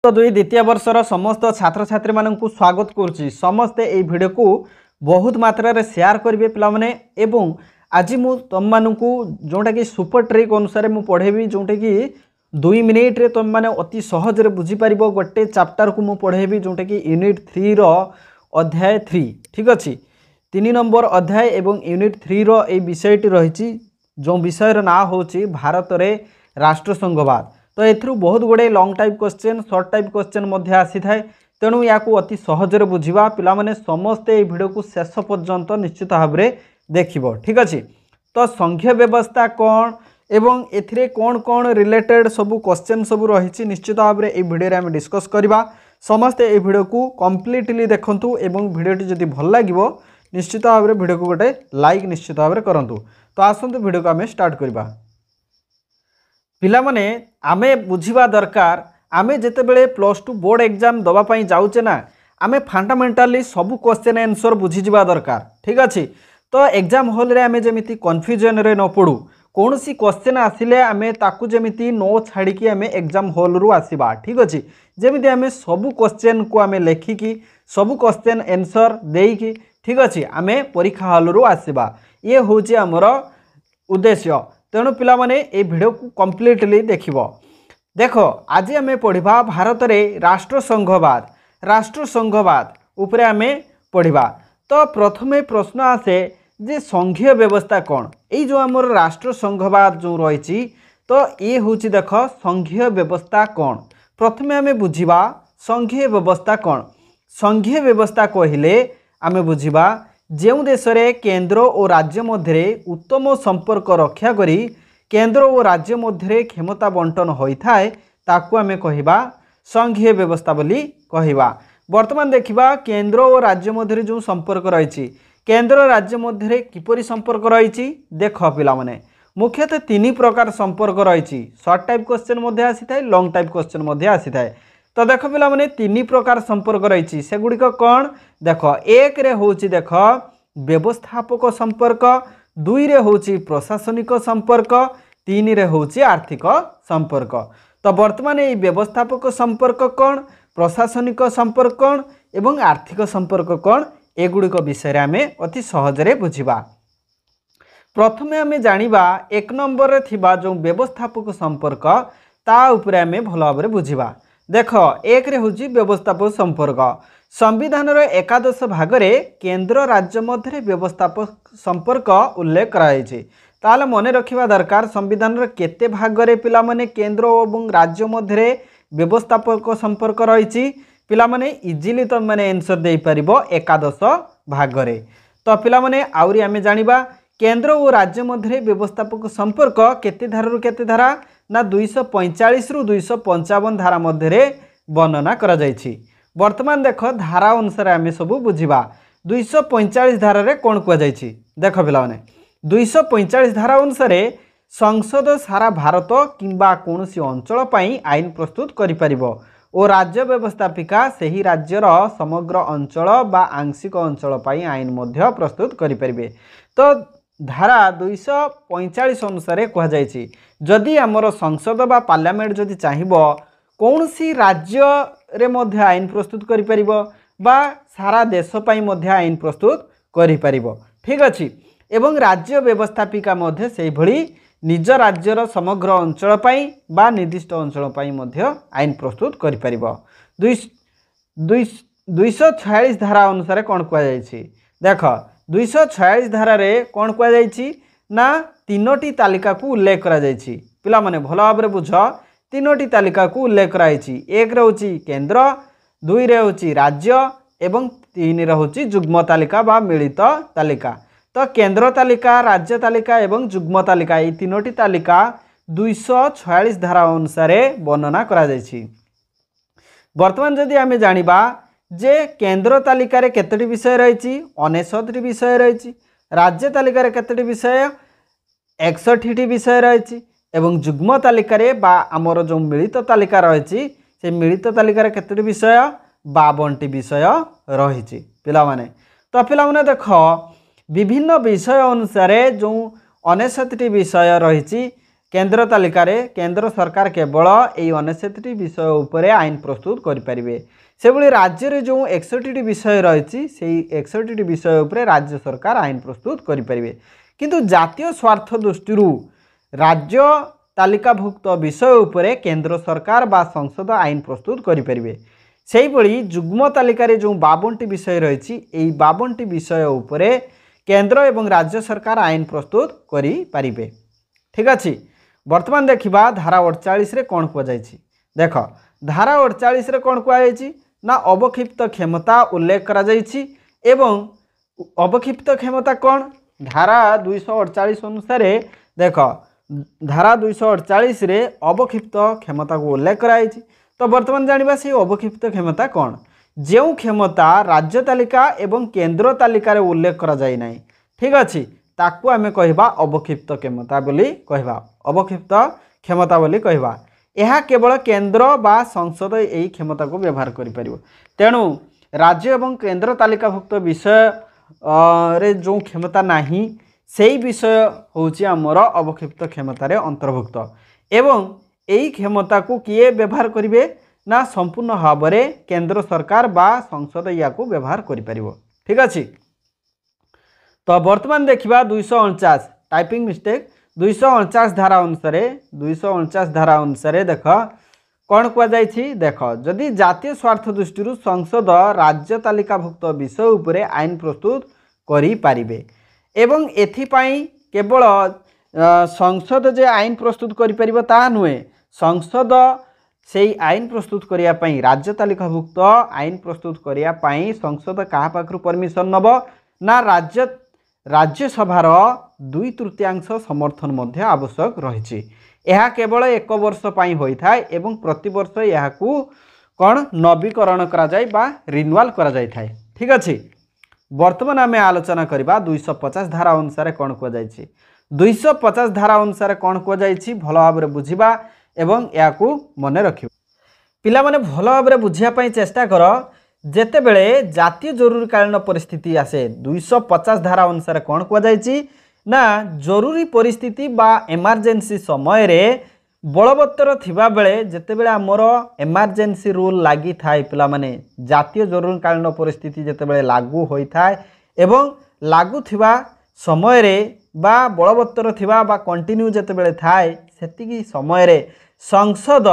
तो दुई द्वितीय वर्षर समस्त छात्र छात्री मानू स्वागत करुच्ची। समस्ते ये वीडियो को बहुत मात्रा रे शेयर करेंगे पिलाने। एवं आज मु तुम मानू जोटा कि सुपर ट्रिक अनुसार मुझे पढ़ेबी, जोटा कि 2 मिनिट रे तुम मैंने अति सहज बुझीपर गोटे चैप्टर को मुझे पढ़ेबी, जोटा कि यूनिट 3 रो अध्याय 3। ठीक अच्छे, 3 नंबर अध्याय एवं यूनिट 3 रो ये विषयटी रही, जो विषयर ना हूँ भारत रे राष्ट्रसंघवाद। तो एथरू बहुत गुड़े long type question, short type question आसी थाए। तेणु या अति सहजरे बुझा पिलाने समस्ते भिडियो को शेष पर्यंत निश्चित भाव में देखिबो। ठीक अच्छे, तो संघीय व्यवस्था कौन एवं एथिरे कौन कौन रिलेटेड सबू क्वेश्चन सबू रही निश्चित भाव में भिडियो आम डिस्कस करवा। समस्ते ये भिडियो को कंप्लीटली देखंतु एवं भिडियोटी जदि भल लागिबो निश्चित भाव में भिडियो को गोटे लाइक निश्चित भाव में करंतु। तो आसंतु भिडियो को आम स्टार्ट करवा। पिला माने आमे बुझिबा दरकार, आमे जेतेबेले +2 बोर्ड एग्जाम दवापाई जाऊचे ना, आमे फंडामेंटाली सबू क्वेश्चन आंसर बुझीजिबा दरकार। ठीक अच्छे, तो एग्जाम हॉल रे आमे जेमिति कन्फ्यूजन रे न पड़ू, कौन सी क्वेश्चन आसिले आमे ताकू जेमिति नो छाड़िकी आमे एग्जाम हॉल रु आसीबा। ठीक अच्छे, जेमिति आमे सबू क्वेश्चन को आमे लेखिकी सबू क्वेश्चन आंसर देकी, ठीक अच्छे, आमे परीक्षा हॉल रु आसीबा। ये होची हमर उद्देश्य। तेणु पिला माने ए भिडियो को कंप्लीटली देखिबो। देखो आज आमे पढ़िबा भारत रे राष्ट्रसंघवाद। राष्ट्रसंघवाद उपरे आमे पढ़िबा। तो प्रथमे प्रश्न आसे जे संघीय व्यवस्था कौन। ये जो आमर राष्ट्रसंघवाद जो रही, तो ये होची देख संघीय व्यवस्था कौन। प्रथमे आमे बुझिबा संघीय व्यवस्था कौन। संघीय व्यवस्था कहिले आमे बुझिबा जो देश रे केंद्र और राज्य मध्य उत्तम संपर्क रक्षा करी केंद्र और राज्य मध्य क्षमता बंटन होता है ताकू आमे कहिबा संघीय व्यवस्था बोली कहिबा। वर्तमान देखिबा केंद्र और राज्य मध्य जो संपर्क रही, केंद्र और राज्य मध्य किपरि संपर्क रही देख पिला माने मुख्यतः 3 प्रकार संपर्क रही। शॉर्ट टाइप क्वेश्चन मध्य आसी थाए, लॉन्ग टाइप क्वेश्चन मध्य आसी थाए। तो देख पिला माने 3 प्रकार संपर्क रही, से गुड़िक कौन देख। 1 रे होची देख व्यवस्थापक संपर्क, 2 रे होची प्रशासनिक संपर्क, 3 रे होची आर्थिक संपर्क। तो वर्तमान ये व्यवस्थापक संपर्क कौन, प्रशासनिक संपर्क कौन एवं आर्थिक संपर्क कौन, एगुड़िक विषय आमे अति सहजरे बुझिबा। प्रथमे आमे जानिबा 1 नंबर रे थिबा जो व्यवस्थापक संपर्क ता उपरे आमे भल भाबरे बुझिबा। देख 1 रे होची व्यवस्थापक संपर्क। संविधान एकादश भाग में केंद्र राज्य मध्य व्यवस्थापक संपर्क उल्लेख कराई। ताले मने रखिबा दरकार संविधान केते भाग रे पिला माने केंद्र और राज्य मध्य व्यवस्थापक संपर्क रही। पिला माने इजिली तो माने आंसर दे परिबो एकादश भाग रे। तो पिला माने आउरी आमे जानिबा केंद्र और राज्य मध्य व्यवस्थापक संपर्क केते धारा रु केते धारा ना 245 रु 255 धारा मध्य वर्णना करा जायछि। वर्तमान देख धारा अनुसार आमे सबू बुझिबा। 245 धारा रे कौन कह जायछि देख पिलाने 245 धारा अनुसार संसद सारा भारत किंबा कोनोसी अंचल पई आईन प्रस्तुत करि परिबो और राज्य व्यवस्थापिका सही राज्यर समग्र अंचल बा आंशिक अंचल पई आईन मध्य प्रस्तुत करि परिबे। तो धारा 245 अनुसार कह जायछि जदि हमर संसद बा पार्लियामेंट जदि चाहिबो कौन सी राज्य रे मध्य आईन प्रस्तुत करि परिबो बा सारा देश पई मध्य आईन प्रस्तुत करि परिबो। ठीक अछि, एवं राज्य व्यवस्थापिका मध्य से भली निज राज्यर समग्र अंचल पई बा निर्दिष्ट अंचल पई मध्य आईन प्रस्तुत करि परिबो। 246 धारा अनुसार कौन कह जायछि देख 246 धारा रे कौन कह जायछि ना 3टी तालिका को उल्लेख करा जायछि। पिला माने भलो भाबरे बुझ 3टी तालिका को उल्लेख कराई। 1 रे होची केंद्र, 2 रे होची राज्य एवं 3 रे होची जुग्म तालिका बा मिलित तालिका। तो केंद्र तालिका, राज्य तालिका एवं जुग्म तालिका ये 3टी तालिका 246 धारा अनुसार वर्णना करा जायछि। वर्तमान जदि आमे जानिबा जे केंद्र तालिका रे केतटी विषय रही 69टी विषय रही, राज्य तालिका रे केतटी विषय 61टी विषय रही एवं जुग्म तालिका रे बा आमर जो मिलित तालिका रही से मिलित तालिका रे केतटी विषय 52टी विषय रही पिला माने। तो पिला माने देखो विभिन्न विषय अनुसार जो 69टी विषय रही केंद्र तालिकार केंद्र सरकार केवल यही 69टी विषय उपरे आईन प्रस्तुत करें। से भली राज्य रे जो 61टी विषय रही से 61टी विषय उपरे राज्य सरकार आईन प्रस्तुत करें। किंतु जातीय स्वार्थ दृष्टि राज्य तालिकाभुक्त विषय उपरे केंद्र सरकार बा संसद आईन प्रस्तुत करें। से भली जुग्म तालिकार जो 52टी विषय रही 52टी विषय उपरे केंद्र एवं राज्य सरकार आईन प्रस्तुत करें। ठीक अच्छे। वर्तमान देखा धारा 48 रे कौन कहुई। देख धारा 48 रे कौन कहुई ना अवक्षिप्त क्षमता उल्लेख करा जायछि एवं अवक्षिप्त क्षमता कौन धारा 248 अनुसार देख धारा 248 रे अवक्षिप्त क्षमता को उल्लेख कराई। तो वर्तमान जानिबा से अवक्षिप्त क्षमता कौन जो क्षमता राज्य तालिका एवं केंद्र तालिकार उल्लेख करा जाय नाही। ठीक अच्छे ताकू आमे कहबा अवक्षिप्त क्षमता बोली कहबा अवक्षिप्त क्षमता बोली कहबा। यह केवल केंद्र बा संसद यही क्षमता को व्यवहार करि। तेणु राज्य एवं केंद्र तालिकाभुक्त विषय रे जो क्षमता नाही सेही विषय होची आमर अवक्षिप्त क्षमतार अंतर्भुक्त एवं यही क्षमता को किए व्यवहार करिवे ना संपूर्ण भाव में केंद्र सरकार बा संसद या को व्यवहार करि। ठीक अच्छे। तो वर्तमान देखा 249 टाइपिंग मिस्टेक 249 धारा अनुसार 249 धारा अनुसार देख कौन कहुई। देख जदि जातीय स्वार्थ दृष्टि संसद राज्य तालिकाभुक्त विषय उपरे आईन प्रस्तुत करें एवं एथिपाई केवल संसद जे आईन प्रस्तुत करें ता नुहे संसद से आईन प्रस्तुत करने राज्य तालिकाभुक्त आईन प्रस्तुत करने संसद क्या पाखु परमिशन नब ना राज्यसभार 2/3 समर्थन मध्य आवश्यक रही। यह केवल 1 वर्ष होता है एवं प्रतिवर्ष यह कौन नवीकरण करा जाए बा रिन्यूअल करा जाए थाए। ठीक अच्छे। वर्तमान आम आलोचना करबा 250 धारा अनुसार कौन कहुई। 250 धारा अनुसार कौन कहुई भल भाव में बुझा एवं या मन रख पिला माने भल भाव में बुझापी चेष्टा कर। जेतेबेले जातीय जरूरीकालीन परिस्थिति आसे 250 धारा अनुसार कौन कहुई ना जरूरी परिस्थिति बा एमरजेंसी समय रे बलवत्तर थिबा बेले जेतेबेले आमर एमरजेंसी रूल लगी थाए पिला माने जातीय जरूरीकालीन परिस्थिति जेतेबेले लागू होई थाए एवं लागू थिबा समय रे बा बलवत्तर थिबा बा कंटिन्यू जेतेबेले थाए सेतिकी समय रे संसद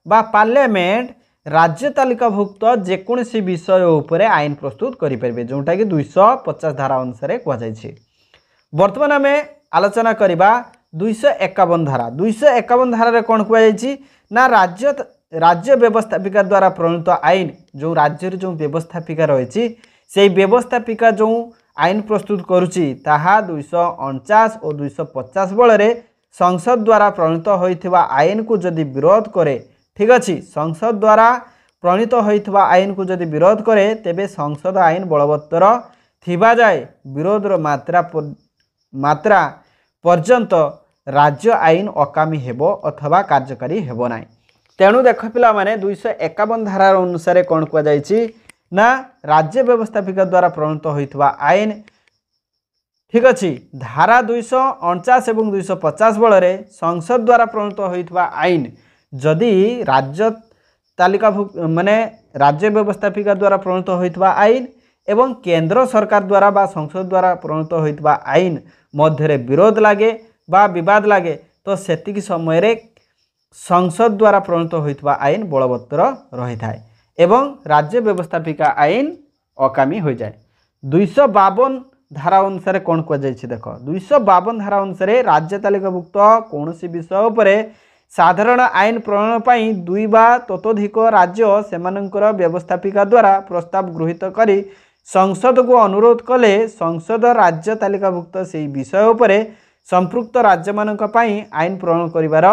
बा पार्लियामेंट राज्य तालिकाभुक्त जेकोसी विषय उपरे आईन प्रस्तुत करें जोटा कि 250 धारा अनुसार कहुई। वर्तमान आम आलोचना करबा 251 धारा 251 धारा कौन कहुई ना राज्य व्यवस्थापिका द्वारा प्रणीत आईन जो राज्य जो व्यवस्थापिका रही से व्यवस्थापिका जो आईन प्रस्तुत करुच्ची ताहा 249 और 250 बल संसद द्वारा प्रणीत होइथिबा आईन को जदि विरोध करे। ठीक अच्छे। संसद द्वारा प्रणीत होइथिबा आईन को जदि विरोध करे तेबे संसद आईन बलवत्तर थिबा जाए विरोधर मात्रा पर्यंत राज्य आईन अकामी हेबो अथवा कार्यकारी हेबो नाही। तेणु देख पिला माने 251 धारा अनुसार कौन कहुई ना राज्य व्यवस्थापिका द्वारा प्रणीत होइथिबा आईन। ठीक अच्छे। धारा 249 और 250 बल संसद द्वारा प्रणीत होइथिबा आईन जदि राज्य तालिकाभुक्त माने राज्य व्यवस्थापिका द्वारा प्रणीत होइथिबा आईन एवं केंद्र सरकार द्वारा बा संसद द्वारा प्रणीत होइथिबा आईन मध्य विरोध लगे बा विवाद लगे तो सेतिकी समय रे संसद द्वारा प्रणीत होइथिबा आईन बलवत्तर रही थाए एवं राज्य व्यवस्थापिका आईन अकामी हो जाए। 252 धारा अनुसार कौन कहुई। देख 252 धारा अनुसार राज्य तालिकाभुक्त कौन विषय उपरे साधारण आईन प्रणयन पाई 2 बा ततोधिक राज्य सेमानंकर व्यवस्थापिका द्वारा प्रस्ताव गृहीत करी संसद को अनुरोध कले संसद राज्य तालिकाभुक्त से विषय उपरे संपृक्त राज्य मानक पाई आईन प्रणयन करिवार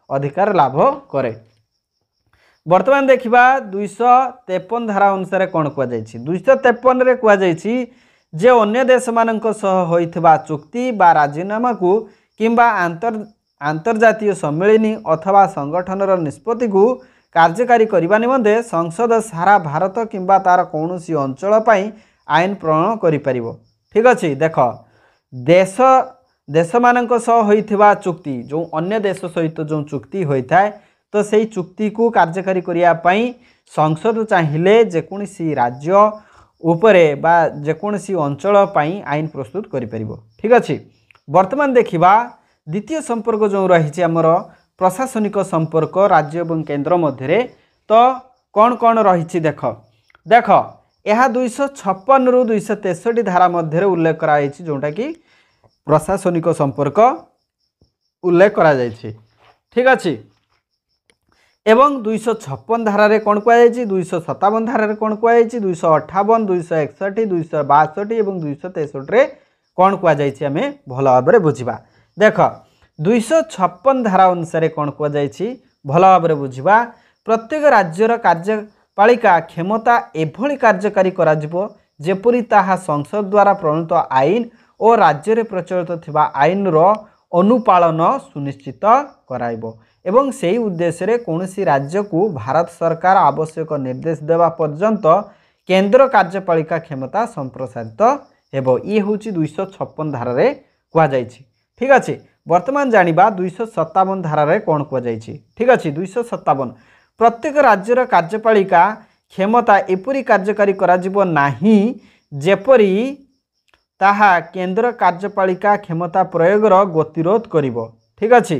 अधिकार लाभ करे। वर्तमान देखिबा 253 धारा अनुसार कौन कहुई। 253 रे कहुई जे अन्य देश मानक सह होइथिबा चुक्ति बा राजीनामा को किंबा अंतर्जातीय सम्मेलनी अथवा संगठनर निष्पत्ति को कार्यकारी करने निमंते संसद सारा भारत किंबा तार कौनसी अंचल पाई आईन प्रणयन करि परिबो। ठीक अच्छे। देख देश देश मानक सह होइथिबा चुक्ति जो अन्य देश सहित जो चुक्ति होता है तो सही चुक्ति को कार्यकारी करिया पई संसद चाहिए जेकोसी राज्य उपरे बा जेकोसी अंचल पई आईन प्रस्तुत करि परिबो। ठीक अछि। वर्तमान देखिबा द्वितीय संपर्क जो रही आमर प्रशासनिक संपर्क राज्य और केंद्र मध्य तो कौन कौन रही देख देख यह 256 रु 263 धारा मध्य उल्लेख कराई जोटा कि प्रशासनिक संपर्क उल्लेख करा जायछि। ठीक अच्छे। एवं 256 धारा कौन कहुई 257 धारा कौन कहुई 258 261 262 और 263 कौन कहुई आम भल भाव में बुझा। देख 256 धारा अनुसार कौन कहुई भल भाव में बुझा प्रत्येक राज्यर कार्यपालिका क्षमता एभली कार्यकारी जेपरी ताहा संसद द्वारा प्रणीत आईन और राज्य में प्रचलित थिबा आईन रो अनुपालन सुनिश्चित कराइबो एवं से उद्देश्य रे कौनसी राज्य को भारत सरकार आवश्यक निर्देश देवा पर्यंत केंद्र कार्यपालिका क्षमता संप्रसारित हेबो। ये हूँ 256 धारा रे कहा जायछि। ठीक अच्छे। वर्तमान जानिबा 257 धारा रे कौन कहा जायछि। ठीक अच्छे। 257 प्रत्येक राज्यर कार्यपालिका क्षमता एपरी कार्यकारी कराजिबो नाही जेपरी ताहा केंद्र कार्यपालिका क्षमता प्रयोगर गतिरोध करिबो। ठीक अच्छे।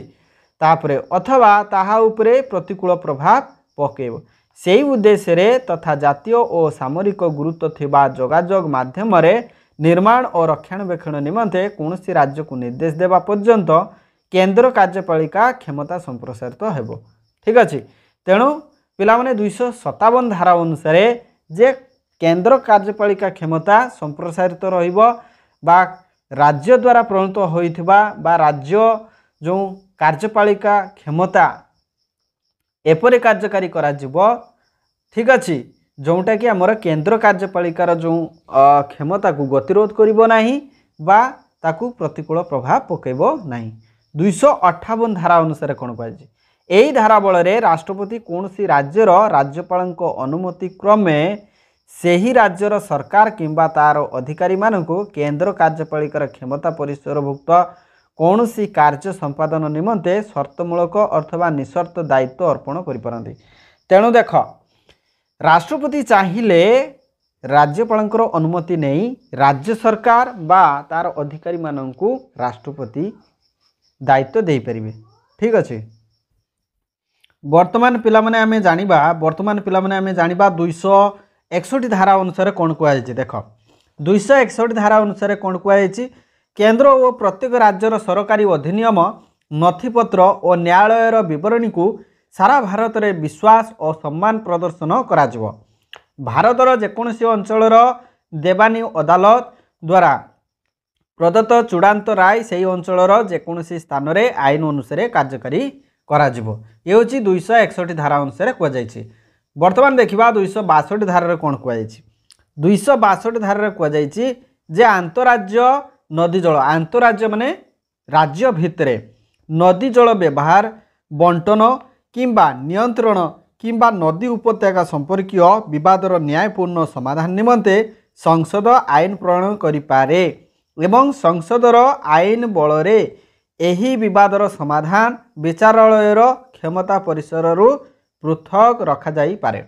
तापरे अथवा ताहा उपरे प्रतिकूल प्रभाव पकेब से उद्देश्य रे तथा जातीय और सामरिक गुरुत्व थिबा जोगाजोग माध्यम रे निर्माण और रक्षणाबेक्षण निमंते कौनसी राज्य को निर्देश देवा पर्यंत केंद्र कार्यपालिका क्षमता संप्रसारित हेबो। ठीक अच्छे। तेणु पिलामाने 257 धारा अनुसार जे केंद्र कार्यपालिका क्षमता संप्रसारित रहिबो बा राज्य द्वारा प्रणीत होइथिबा बा राज्य जो कार्यपालिका क्षमता एपरि कार्यकारी करा जिवो। ठीक अच्छे। जोटा कि आमर केंद्र कार्यपालिकार जो क्षमता को गतिरोध करिबो नाही बा ताकू प्रतिकूल प्रभाव पकेबो नाही। 258 धारा अनुसार कौन कहुई यही धारा बल राष्ट्रपति कौनसी राज्यर राज्यपाल अनुमति क्रमे सेही राज्यर सरकार किंबा तार अधिकारी मानक केंद्र कार्यपालिकार क्षमता परिसरभुक्त कौनसी कार्य संपादन निमंते शर्तमूलक अथवा निशर्त दायित्व अर्पण करिपारंती। तेणु देख राष्ट्रपति चाहिए राज्यपाल अनुमति नहीं राज्य सरकार बा तार अधिकारी मानक राष्ट्रपति दायित्व दे पारिबे। ठीक अच्छे। वर्तमान पिलामाने आमे जानिबा 261 धारा अनुसार कौन कहुई देख 261 धारा अनुसार कौन कहुई केंद्र और प्रत्येक राज्यर सरकारी अधिनियम नथिपत्र और न्यायालयर विवरणी को सारा भारत में विश्वास और सम्मान प्रदर्शन कराजिवो। भारतर जेकोसी अंचल देवानी अदालत द्वारा प्रदत्त चूड़ांत राय से अंचल जेकोसी स्थान में आईन अनुसार कार्यकारी कराजिवो। ये हूँ 261 धारा अनुसार कहुई। वर्तमान देखा 262 धारा कौन कहुई 262 धारा कहुई जे आंतराज्य नदी जल आंतराज्य माने राज्य भितरे नदी जल व्यवहार बंटन किंबा नियंत्रण किंबा नदी उपत्यका संपर्कीय विवादर न्यायपूर्ण समाधान निमंते संसद आईन प्रणयन करिपारे एवं संसदर आईन बलरे एही विवादर समाधान विचारालयर क्षमता परिसर पृथक रखा जाई पारे।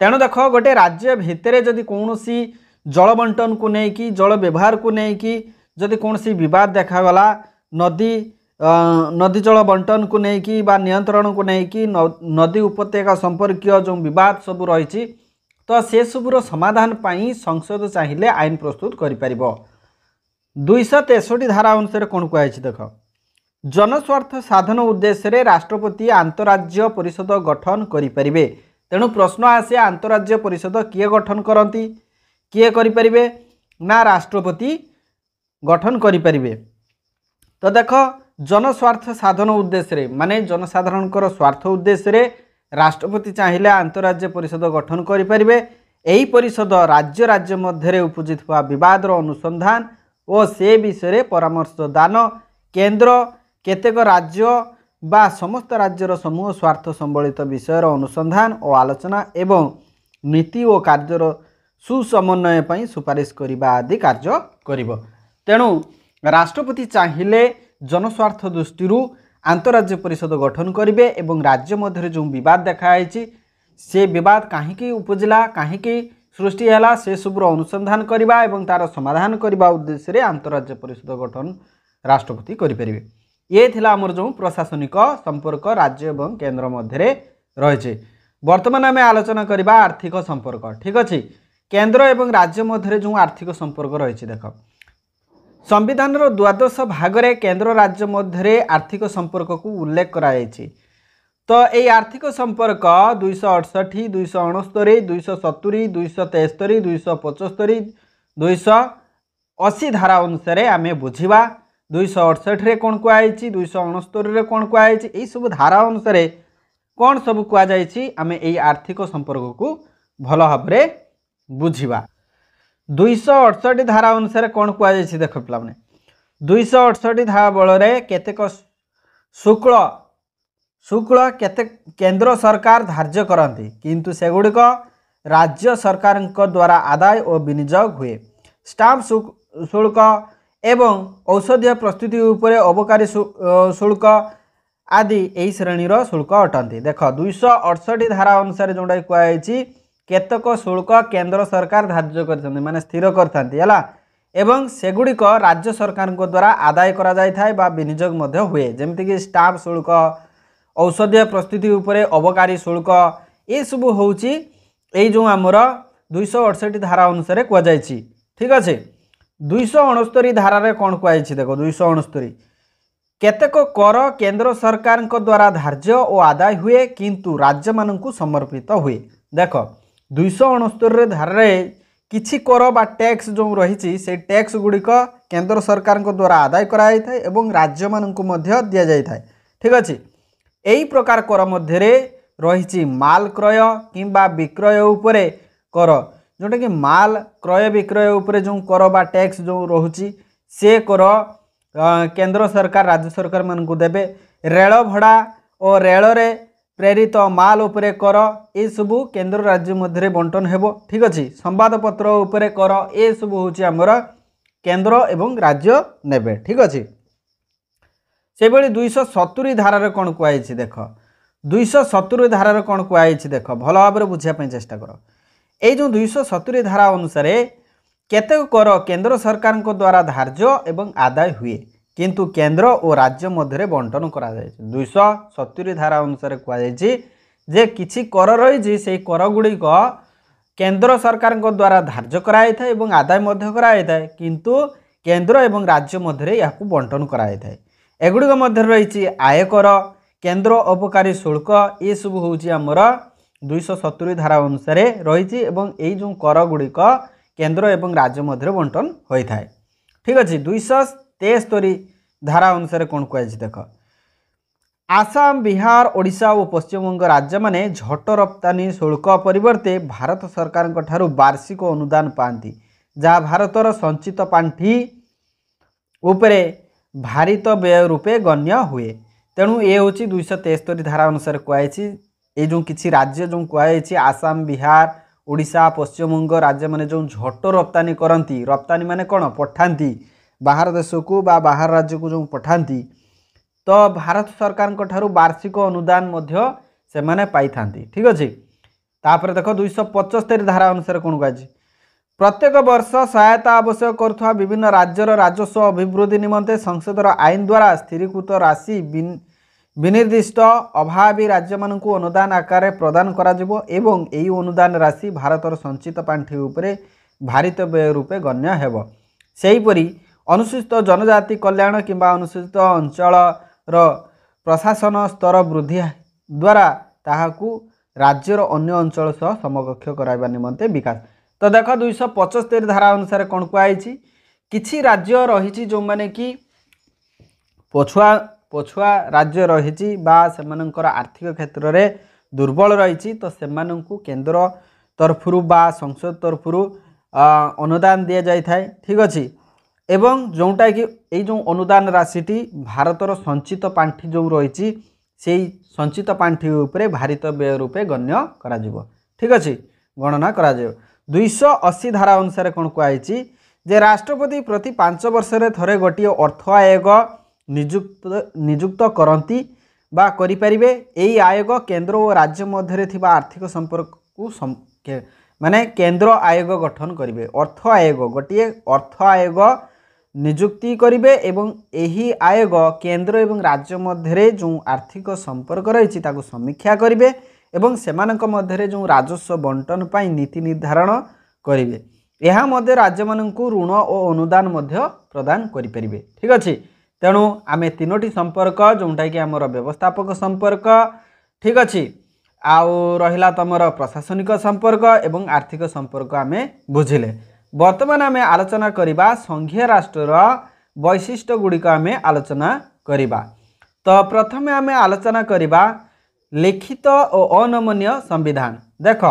तेणु देख गोटे राज्य भितर जदि कौनसी जल बंटन को लेकिन जल व्यवहार को लेकिन जदि कौनसी विवाद देखागला नदी जल बंटन को लेकिन बा नियंत्रण को लेकिन नदी उपत्यका संपर्कीय जो विवाद सब रही तो से सबूर समाधान पाई संसद चाहिए आईन प्रस्तुत कर 263 धारा अनुसार कौन कहुई देख जनस्वार्थ साधन उद्देश्य राष्ट्रपति आंतराज्य परिषद गठन करें। तेणु प्रश्न आसे आंतराज्य परिषद किए गठन करती किए करें ना राष्ट्रपति गठन करें। तो देख जनस्वार्थ साधन उद्देश्य माने जनसाधारण स्वार्थ उद्देश्य राष्ट्रपति चाहिए आंतराज्य परिषद गठन करें। यही परिषद राज्य राज्य मध्य उपजित विवादर अनुसंधान और से विषय परामर्श दान केंद्र केतेक राज्य बा समस्त राज्यर समूह स्वार्थ संबलित विषयर अनुसंधान और आलोचना एवं नीति और कार्यर सुसमन्वय सुपारिश करने आदि कार्य करिबो। तेणु राष्ट्रपति चाहिए जनस्वार्थ दृष्टि आंतरराज्य परिषद गठन करेंगे और राज्य मध्य जो विवाद देखाई से विवाद कहीं उपजिला कहीं सृष्टि है से सबूर अनुसंधान करने और तार समाधान करने उद्देश्य आंतरराज्य परिषद गठन राष्ट्रपति करेंगे। ये थिला आमर जो प्रशासनिक संपर्क राज्य और केंद्र मध्य रही। बर्तमान आम आलोचना करवा आर्थिक संपर्क। ठीक अच्छे केंद्र और राज्य मध्य जो आर्थिक संपर्क रही देख संविधान द्वादश भागरे केंद्र राज्य मध्य आर्थिक संपर्क को उल्लेख कराई। तो ये आर्थिक संपर्क 268 269 270 273 275 280 धारा अनुसार आम बुझा 268 कौन कहुई 269 कौन कहुई यही सब धारा अनुसार कौन सब कहुई आम यही आर्थिक संपर्क को भल भाव बुझा। 268 धारा अनुसार कौन कहुई देख पे 268 धारा बल केतेक शुक्ल केते केंद्र सरकार धार्य करती किंतु सेगुड़िक राज्य सरकार द्वारा आदाय और विनियोग हुए। स्टाम्प शुल्क एवं औषधीय प्रस्तुति उपरे अबकारी शुल्क आदि यही श्रेणीर शुल्क अटंती। देख 268 धारा अनुसार जोटा कहुई केतक शुल्क केंद्र सरकार धार्य कर माने स्थिर करता एवं सेगुड़िक राज्य सरकार द्वारा आदाय करा जाय थाए बा विनियोग मध्य हुए जेमती कि स्टाम्प शुल्क औषधीय प्रस्तुति उपरे अबकारी शुल्क ये सब होची यही जो आमर 268 धारा अनुसार कहुई। ठीक अच्छे 269 धारा कौन कहुई देख 269 केतेक कर केंद्र सरकार द्वारा धार्य और आदाय हुए किंतु राज्य मानू समर्पित हुए। देख 269 धारा किछि कर बा टैक्स जो रही से टैक्स गुड़िक केंद्र सरकार द्वारा आदाय कराई थाए एवं राज्य मानू मध्य दि जाई थाए। ठीक अच्छे यही प्रकार कर मध्य रही माल क्रय किंबा विक्रय उपरे कर जोटा कि माल क्रय विक्रय उपरे जो कर बा टैक्स जो रोची से कर केंद्र सरकार राज्य सरकार मानू देवे। रेल भड़ा और रेल रे प्रेरित माल उपरे कर ये सबू केंद्र राज्य मध्य बंटन हेबो। ठीक अच्छे संवादपत्र उपरे कर ये सब होची आमर केंद्र एवं राज्य नेबे। ठीक अच्छे से 270 धारा कौन कहुई देख 270 धारा कौन कहुई देख भल भाव बुझापी चेष्टा कर। ये जो 270 धारा अनुसार केते कर केंद्र सरकार द्वारा धार्य एवं आदाय हुए किंतु केंद्र और राज्य मध्य बंटन करा जाय। 270 धारा अनुसार कहुई जे किछि कर रही से कर गुड़िक केंद्र सरकार द्वारा धार्य कराई थाए एवं आदाय मध्य कराई थाए किंतु केंद्र एवं राज्य मध्य या बंटन कराई थाए। एगुड़िक मध्य रही आयकर केंद्र अबकारी शुल्क ये सब होची आमर 270 धारा अनुसार रही यही जो कर गुड़िक केंद्र एवं राज्य मध्य बंटन होता है। ठीक अच्छे 273 धारा अनुसार कौन कहुई देख आसाम बिहार ओडिशा और पश्चिमबंग राज्य माने झट रप्तानी शुल्क परिवर्ते भारत सरकार ठारू वार्षिक अनुदान पाती जहाँ भारतर संचित पांठी उपरे भारित व्यय रूपे गण्य हुए। तेणु ये हूँ 273 धारा अनुसार कहुई ये जो किसी राज्य जो कहुई आसाम बिहार ओडिशा पश्चिमबंग राज्य माने जो झट रप्तानी करती रप्तानी माने कौन पठाती बाहर देश को बा बाहर राज्य को जो पठाती तो भारत सरकार ठारू वार्षिक अनुदान मध्य से माने पाई थांती। ठीक अच्छे तापर देख 275 धारा अनुसार कौन कहुई प्रत्येक वर्ष सहायता आवश्यक करुवा विभिन्न राज्यर राजस्व अभिवृद्धि निमंते संसदर आईन द्वारा स्थिरीकृत राशि विनिर्दिष्ट अभावी राज्य मानू अनुदान आकार प्रदान करा जिवो एवं यही अनुदान राशि भारतर संचित पांठी उपरे भारित व्यय रूपे गण्य हेबो। सेहीपरि अनुसूचित जनजाति कल्याण किंबा अनुसूचित अंचल प्रशासन स्तर वृद्धि द्वारा ताहाकू राज्यर अन्य अंचल सह समकक्ष कराइबा निमंते विकास। तो देख 275 धारा अनुसार कौन कहुई किछि राज्य रही जो माने कि पछुआ पछुआ राज्य रही बा आर्थिक क्षेत्र में दुर्बल रही तो सेमानंकु केंद्र तरफरु बा संसद तरफरु अनुदान दि जाई थाए। ठीक अच्छे एवं जोटा कि ये जो अनुदान राशिटी भारतर संचित पांठी जो रही से संचित पांठी उपरे भारित व्यय रूपे गण्य करा जिवो। ठीक अच्छे गणना करा जिवो। 280 धारा अनुसार कौन कहुई जे राष्ट्रपति प्रति 5 वर्ष थरे गोटे अर्थ आयोग नियुक्त करती बा करिपारिबे। एई आयोग केंद्र और राज्य मध्य थिबा आर्थिक संपर्क को माने केंद्र आयोग गठन करिवे। अर्थ आयोग गोटे अर्थ आयोग नियुक्ति करिवे एवं एही आयोग केंद्र एवं राज्य मध्य जो आर्थिक संपर्क रही ताको समीक्षा करिवे एवं सेमानक मध्य जो राजस्व बंटन पाई नीति निर्धारण करिवे। यह मध्य राज्य माननकु ऋण और अनुदान मध्य प्रदान करिपारिबे। ठीक अछि। तेणु आमे तीनोटी संपर्क जोंटा कि आमर व्यवस्थापक संपर्क, ठीक अछि, आउ रहिला तमर प्रशासनिक संपर्क एवं आर्थिक संपर्क आमे बुझिले। वर्तमान आमे आलोचना करिबा संघीय राष्ट्रर वैशिष्ट्य गुड़िक आमे आलोचना करिबा। तो प्रथमे आमे आलोचना करिबा लिखित और अनमन्य संविधान। देख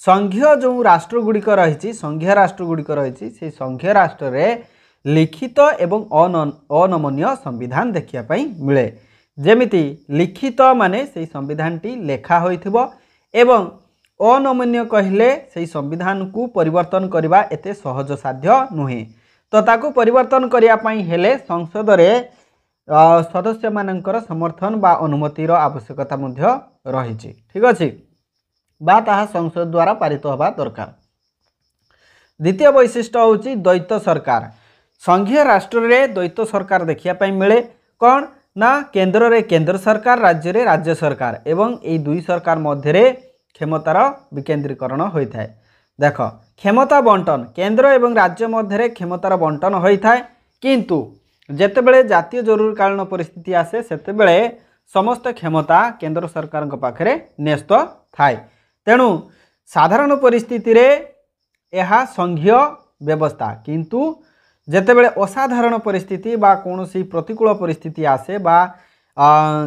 संघीय जो राष्ट्र गुड़िक रही संघीय राष्ट्र गुड़िक रही से संघीय राष्ट्र रे लिखित एवं अनमन्य संविधान देखिया पई मिले। जेमिति लिखित माने से संविधान टी लेखा होइथिबो एवं अनमन्य कहले से संविधान को परिवर्तन करबा एते सहज साध्य नुहे। तो ताको परिवर्तन करिया पई हेले संसद रे सदस्य मानकर समर्थन बा अनुमतिर आवश्यकता मध्य रही। ठीक अछि, बा ताहा संसद द्वारा पारित होबा दरकार। द्वितीय वैशिष्ट्य होची द्वैत सरकार। संघीय राष्ट्र रे द्वैत सरकार देखिया पई मिले। कौन ना केंद्र रे केंद्र सरकार, राज्य रे राज्य सरकार एवं ए दुई सरकार मध्य रे क्षमतार विकेंद्रीकरण होता है। देख क्षमता बंटन केंद्र एवं राज्य मध्य रे क्षमतार बंटन होता है, किंतु जेतेबेले जातीय जरूरकालीन परिस्थिति आसे सेतेबेले समस्त क्षमता केंद्र सरकार पाखरे न्यस्त थाए। तेणु साधारण परिस्थिति रे यह संघीय व्यवस्था, किंतु जेतेबेले असाधारण परिस्थिति बा कोनोसी प्रतिकूल परिस्थिति आसे बा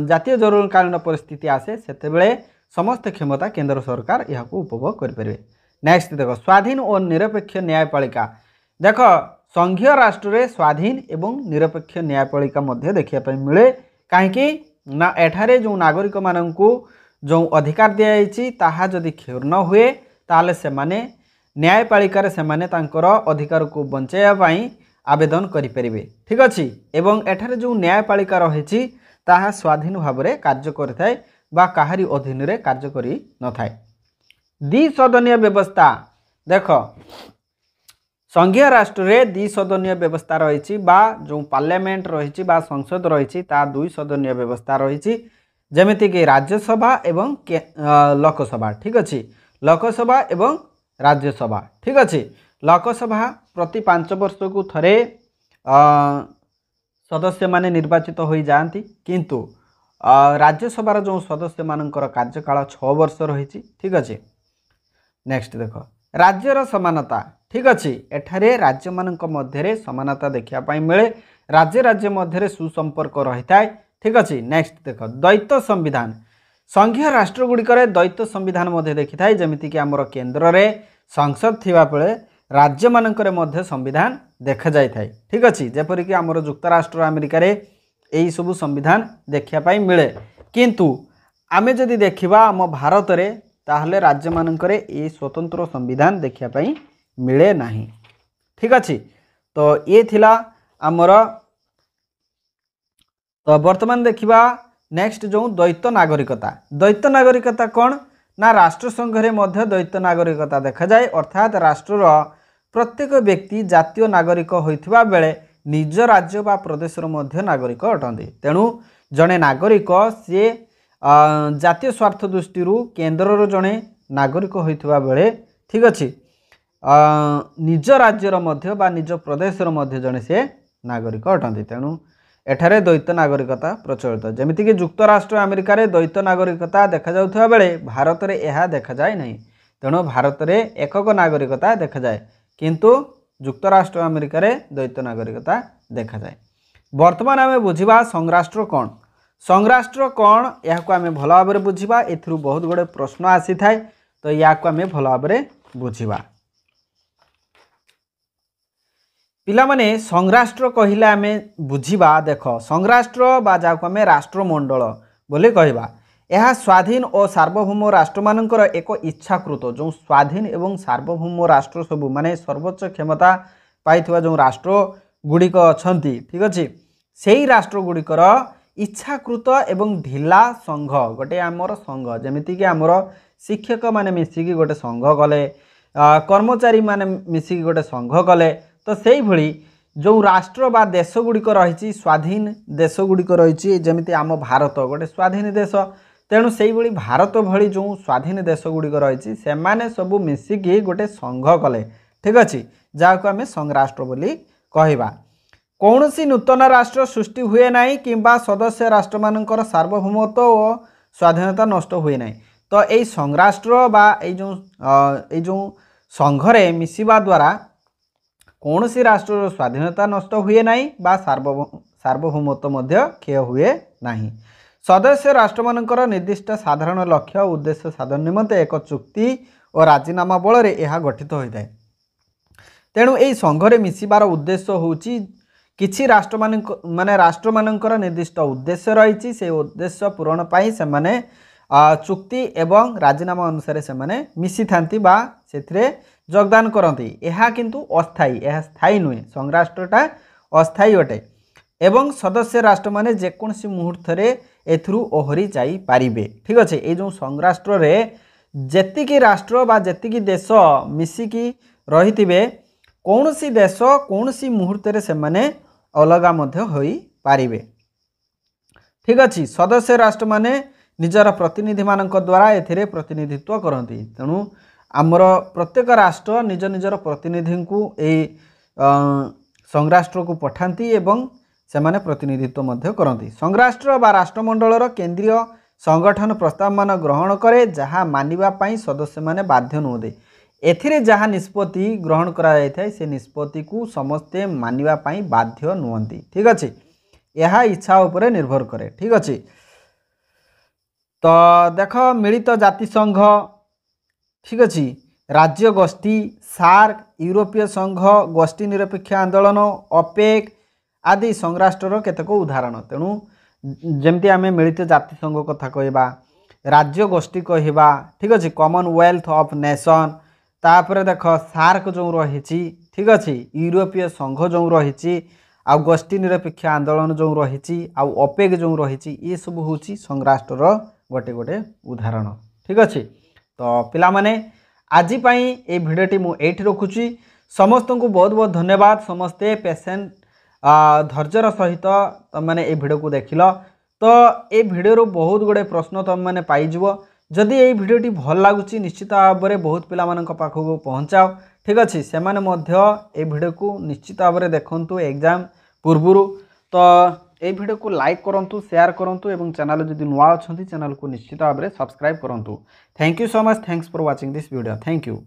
जातीय जरूरकालीन परिस्थिति आसे सेतेबेले समस्त क्षमता केंद्र सरकार यह उपभोग करें। नेक्स्ट देख स्वाधीन और निरपेक्ष न्यायपालिका। देख संघीय राष्ट्र रे स्वाधीन एवं निरपेक्ष न्यायपालिका मध्य देखिया पई मिले। काहेकि ना एठारे जो नागरिक माननकु जो अधिकार दिया जायछि ताहा जदि क्षुण्ण हुए ताले सेमाने न्यायपालिका रे सेमाने तांकर अधिकार को बंचाइया पई आवेदन करि परिबे। ठीक अछि, एवं एठारे जो न्यायपालिका रहिछि ताहा स्वाधीन भाव में कार्य करिथाय बा काहारी अधीन रे कार्य करि न थाए। द्विसदनीय व्यवस्था। देख संघीय राष्ट्र रे द्विसदनीय व्यवस्था रही बा जो पार्लियामेंट रही बा संसद रही ता द्विसदनीय व्यवस्था रही, जेमिति कि राज्यसभा एवं लोकसभा। ठीक अच्छे, लोकसभा एवं राज्यसभा। ठीक अच्छे, लोकसभा प्रति 5 वर्ष को थरे सदस्य माने निर्वाचित हो जाती, किंतु राज्यसभार जो सदस्य मानकर कार्यकाल 6 वर्ष रही। ठीक अच्छे। नेक्स्ट देख राज्यर समानता। ठीक अच्छे, एठारे राज्य मानक मध्य समानता देखिया पाई मिले। राज्य राज्य मध्य सुसंपर्क रही थाए। ठीक अच्छे। नेक्स्ट देख द्वैत संविधान। संघीय राष्ट्र गुड़िक द्वैत संविधान मध्य देखि थाए, जेमिति कि आमर केंद्र रे संसद थिबा बेले राज्य मानकर मध्य संविधान देखा जाय थाए। ठीक अच्छे, जेपरि कि आमर युक्तराष्ट्र अमेरिका रे एई सबु संविधान देखिया पाई मिले, किंतु आमे जदि देखिबा आम भारत रे ताहले राज्य मानकर ए स्वतंत्र संविधान देखिया पाई मिले नाही। ठीक अच्छे, तो ये थिला आमर। तो वर्तमान देखिबा नेक्स्ट जो द्वैत नागरिकता। द्वैत नागरिकता कौन ना राष्ट्रसंघ रे मध्य द्वैत नागरिकता देखा जाए, अर्थात राष्ट्रर प्रत्येक व्यक्ति जातीय नागरिक होइथिबा बेले निज राज्य बा प्रदेशर मध्य नागरिक अटंती। तेणु जड़े नागरिक सी जातीय स्वार्थ दृष्टि केन्द्रर जड़े नागरिक होइथिबा बेले, ठीक अच्छे, निज राज्यर मध्य बा निज प्रदेशर मध्य जड़े से नागरिक अटंती। तेणु एठारे द्वैत नागरिकता प्रचलित, जेमिति कि युक्तराष्ट्र अमेरिका रे द्वैत नागरिकता देखा जाउथिबा बेले भारत रे एहा देखा जाए नहीं। तेणु भारत रे एकक नागरिकता देखा जाए, किंतु युक्तराष्ट्र अमेरिका रे द्वैत नागरिकता देखा जाए। वर्तमान आमे बुझिबा संघराष्ट्र कौन। संघराष्ट्र कौन या आमे भल भाव में बुझिबा। एथिरु बहुत गुड़े प्रश्न आसी थाए, तो या आमे भल भाव में बुझिबा। पिला माने संघराष्ट्र कहिले आमे बुझिबा। देख संघराष्ट्र बा जाको आमे राष्ट्रमंडल बोली कहबा, यह स्वाधीन और सार्वभौम राष्ट्र मानकर एक इच्छाकृत जो स्वाधीन एवं सार्वभौम राष्ट्र सबू माने सर्वोच्च क्षमता पाई जो राष्ट्र गुड़िक अच्छा ठीक अच्छे से राष्ट्र गुड़िकर इच्छाकृत एवं ढिला संघ गोटे आमर संघ जमीक आमर शिक्षक माने मिसिकी गोटे संघ कले कर्मचारी माने मिसिकी गोटे संघ कले तो से भली जो राष्ट्र बा देश गुड़िक रही स्वाधीन देश गुड़िक रही जमीती आम भारत गोटे स्वाधीन देश तेणु से भली भारत भली जो स्वाधीन देश गुड़िक रही से माने सबू मिसिकी गोटे संघ कले ठीक अच्छे जहाँ आम संघ राष्ट्र बोली कहवा कौन सी नूतन राष्ट्र सृष्टि हुए ना कि सदस्य राष्ट्र मानकर सार्वभौमत्व और स्वाधीनता नष्ट हुए ना तो यही संघराष्ट्र बा जो संघरे मिसिबा द्वारा कौन सी राष्ट्र स्वाधीनता नष्ट हुए ना बा सार्वभौमत्व मध्य क्षय हुए ना सदस्य राष्ट्र मानकर निर्दिष्ट साधारण लक्ष्य और उद्देश्य साधन निमंते एक चुक्ति और राजीनामा बल यह गठित होता है तेणु यही संघरे मिसिबार उद्देश्य होची किछि राष्ट्र माने राष्ट्र मानकर निर्दिष्ट उद्देश्य रही से उद्देश्य पूरण पाई से माने चुक्ति एवं राजीनामा अनुसार से माने मिसी थांती बा सेथिरे योगदान करती यह किंतु अस्थायी यह स्थायी नुहे संघराष्ट्रटा अस्थायी अटे एवं सदस्य राष्ट्र माने जेकोसी मुहूर्त एथुरु ओहरी जाई पारिबे ठीक अच्छे ये जो संघराष्ट्र रे जेतिकी राष्ट्र बा जेतिकी देश मिसिकी रहिथिबे कौनसी देश कौनसी मुहूर्त से माने अलगा मध्य होई पारिबे ठीक अच्छे सदस्य राष्ट्र माने निजर प्रतिनिधि मानक द्वारा एथिरे प्रतिनिधित्व करती तेणु आमर प्रत्येक राष्ट्र निज निजर प्रतिनिधि को संघराष्ट्र को पठाती एवं से माने प्रतिनिधित्व मध्य करती संघराष्ट्र बा राष्ट्रमंडलर केंद्रीय संगठन प्रस्ताव मान ग्रहण करे जहाँ मानिबा पाई सदस्य माने बाध्य नुहते एथिरे जहाँ निष्पत्ति ग्रहण करा जाय थाय से निष्पत्ति को समस्ते मानिबा पाई बाध्य नुहंती ठीक अच्छे यह इच्छा उपरे निर्भर करे ठीक अच्छे तो देख मिलित जातिसंघ ठीक अच्छे राज्य गोष्ठी सार्क यूरोपीय संघ गोष्ठी निरपेक्ष आंदोलन अपेक आदि संघराष्ट्र केतक उदाहरण तेणु जमती आम मिलित जातिसंघ कथा कहवा राज्य गोष्ठी कहवा ठीक अच्छे कॉमनवेल्थ ऑफ नेशन तापर देख सार्क जो रही ठीक अच्छे यूरोपीय संघ जो रही आउ गोष्ठी निरपेक्ष आंदोलन जो रही आउ अपेक जो रही ये सब हूँ संघराष्ट्र गोटे गोटे उदाहरण ठीक अच्छे तो पिला माने आज पाई ये भिडियोटी मु एठी रखुची समस्त को बहुत बहुत धन्यवाद समस्ते पेशेंट धैर्यर सहित तुम मैंने ये भिडियो को देख तो ये भिडियो बहुत गुड़े प्रश्न तुम मैंने पाइज जदि ये भिडियोटी भल लगुच निश्चित भाव में बहुत पिला पाखक पहुँचाओ ठीक अच्छे से ये भिडियो को निश्चित भाव में देखु एग्जाम पूर्व तो ये भिडियो को लाइक करूँ शेयर करूँ और चैनल जदि नुआ अच्छा चैनल को निश्चित भाव में सब्सक्राइब करूँ thank you so much thanks for watching this video thank you.